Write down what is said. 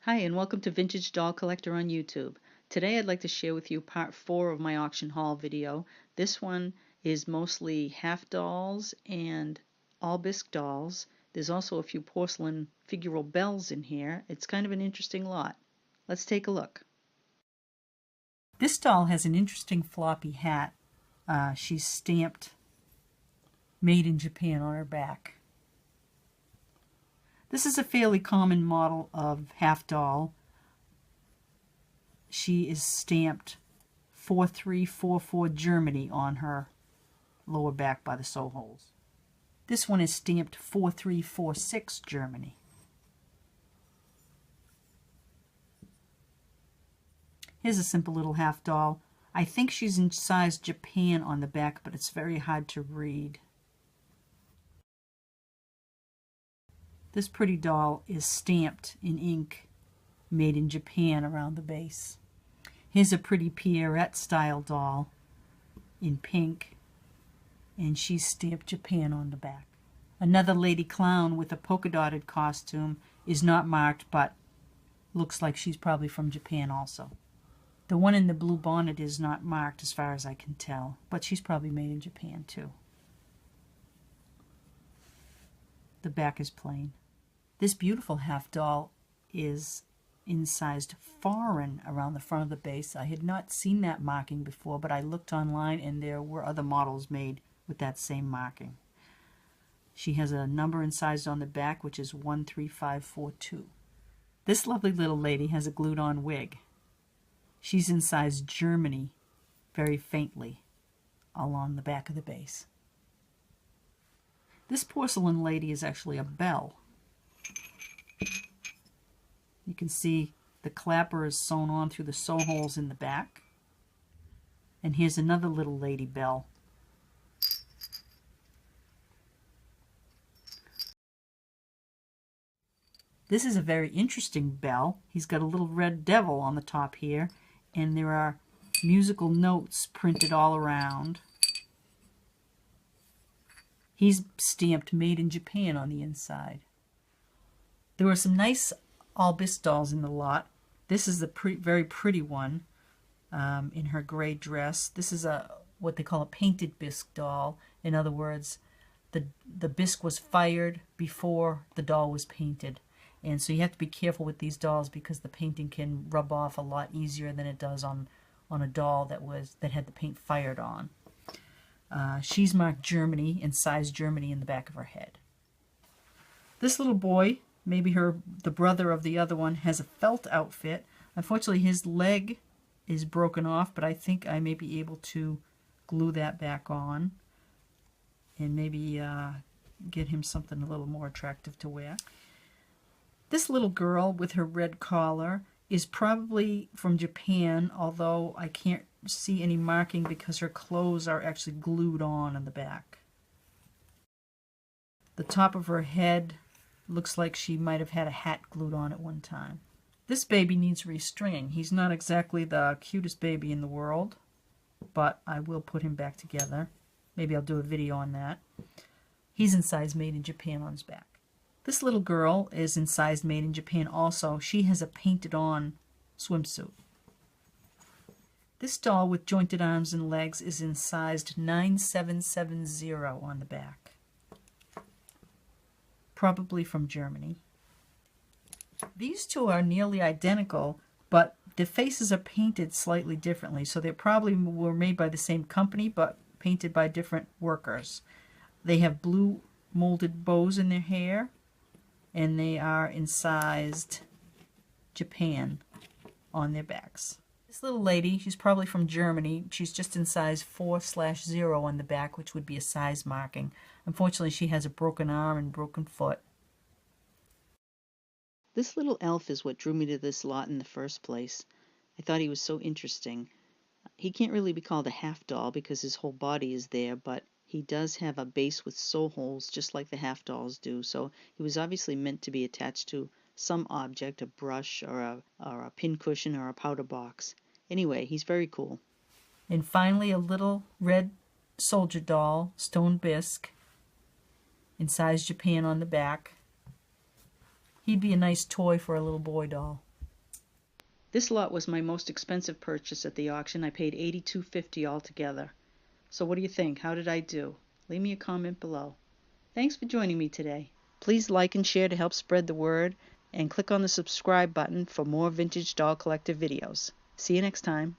Hi, and welcome to Vintage Doll Collector on YouTube. Today I'd like to share with you part 4 of my auction haul video. This one is mostly half dolls and all bisque dolls. There's also a few porcelain figural bells in here. It's kind of an interesting lot. Let's take a look. This doll has an interesting floppy hat. She's stamped "Made in Japan" on her back. This is a fairly common model of half doll. She is stamped 4344 Germany on her lower back by the sew holes. This one is stamped 4346 Germany. Here's a simple little half doll. I think she's in size Japan on the back, but it's very hard to read. This pretty doll is stamped in ink, "Made in Japan" around the base. Here's a pretty Pierrette style doll in pink, and she's stamped "Japan" on the back. Another lady clown with a polka dotted costume is not marked, but looks like she's probably from Japan also. The one in the blue bonnet is not marked as far as I can tell, but she's probably made in Japan too. The back is plain. This beautiful half doll is incised foreign around the front of the base. I had not seen that marking before, but I looked online and there were other models made with that same marking. She has a number incised on the back, which is 13542. This lovely little lady has a glued-on wig. She's incised "Germany" very faintly along the back of the base. This porcelain lady is actually a bell. You can see the clapper is sewn on through the sew holes in the back. And here's another little lady bell. This is a very interesting bell. He's got a little red devil on the top here, and there are musical notes printed all around. He's stamped "Made in Japan" on the inside. There were some nice all bisque dolls in the lot. This is the very pretty one in her gray dress. This is what they call a painted bisque doll. In other words, the bisque was fired before the doll was painted. And so you have to be careful with these dolls because the painting can rub off a lot easier than it does on a doll that had the paint fired on. She's marked "Germany" and size "Germany" in the back of her head. This little boy, maybe the brother of the other one, has a felt outfit. Unfortunately, his leg is broken off, but I think I may be able to glue that back on and maybe get him something a little more attractive to wear. This little girl with her red collar is probably from Japan, although I can't see any marking because her clothes are actually glued on the back. The top of her head looks like she might have had a hat glued on at one time. This baby needs restringing. He's not exactly the cutest baby in the world, but I will put him back together. Maybe I'll do a video on that. He's incised "Made in Japan" on his back. This little girl is incised "Made in Japan" also. She has a painted on swimsuit. This doll with jointed arms and legs is incised 9770 on the back. Probably from Germany. These two are nearly identical, but the faces are painted slightly differently, so they probably were made by the same company, but painted by different workers. They have blue molded bows in their hair, and they are incised "Japan" on their backs. This little lady, she's probably from Germany. She's just incised 4/0 on the back, which would be a size marking. Unfortunately, she has a broken arm and broken foot. This little elf is what drew me to this lot in the first place. I thought he was so interesting. He can't really be called a half doll because his whole body is there, but he does have a base with sew holes just like the half dolls do, so he was obviously meant to be attached to some object, a brush or a pin cushion or a powder box. Anyway, he's very cool. And finally, a little red soldier doll, stone bisque, incised "Japan" on the back. He'd be a nice toy for a little boy doll. This lot was my most expensive purchase at the auction. I paid $82.50 altogether. So what do you think? How did I do? Leave me a comment below. Thanks for joining me today. Please like and share to help spread the word, and click on the subscribe button for more vintage doll collector videos. See you next time.